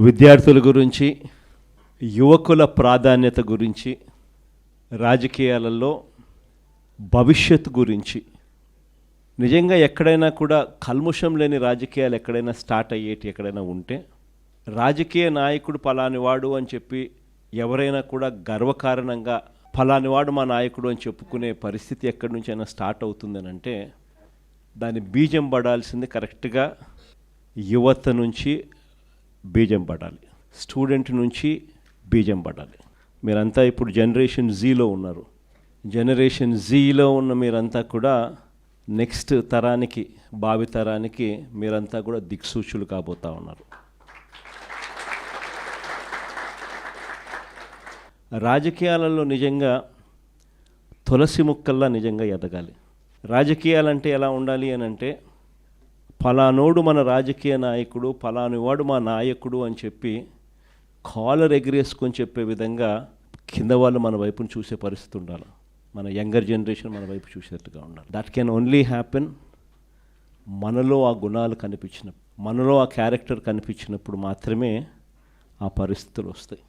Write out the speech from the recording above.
విద్యార్థుల గురించి, యువకుల ప్రాధాన్యత గురించి, రాజకీయాలలో భవిష్యత్తు గురించి, నిజంగా ఎక్కడైనా కూడా కల్ముషం లేని రాజకీయాలు ఎక్కడైనా స్టార్ట్ అయ్యేటి ఎక్కడైనా ఉంటే రాజకీయ నాయకుడు పలానివాడు అని చెప్పి ఎవరైనా కూడా గర్వకారణంగా ఫలానివాడు మా నాయకుడు అని చెప్పుకునే పరిస్థితి ఎక్కడి నుంచి అయినా స్టార్ట్ అవుతుందని అంటే దాని బీజం పడాల్సింది కరెక్ట్గా యువత నుంచి బీజం పడాలి, స్టూడెంట్ నుంచి బీజం పడాలి. మీరంతా ఇప్పుడు జనరేషన్ జీలో ఉన్నారు. జనరేషన్ జీలో ఉన్న మీరంతా కూడా నెక్స్ట్ తరానికి, భావితరానికి మీరంతా కూడా దిక్సూచులు కాబోతూ ఉన్నారు. రాజకీయాలలో నిజంగా తులసి ముక్కల్లా నిజంగా ఎదగాలి. రాజకీయాలంటే ఎలా ఉండాలి అని అంటే ఫలానోడు మన రాజకీయ నాయకుడు, ఫలానివాడు మా నాయకుడు అని చెప్పి కాలర్ ఎగిరేసుకొని చెప్పే విధంగా కింద వాళ్ళు మన వైపును చూసే పరిస్థితి ఉండాలి. మన యంగర్ జనరేషన్ మన వైపు చూసేట్టుగా ఉండాలి. దట్ కెన్ ఓన్లీ హ్యాపెన్ మనలో ఆ గుణాలు కనిపించినప్పుడు, మనలో ఆ క్యారెక్టర్ కనిపించినప్పుడు మాత్రమే ఆ పరిస్థితులు వస్తాయి.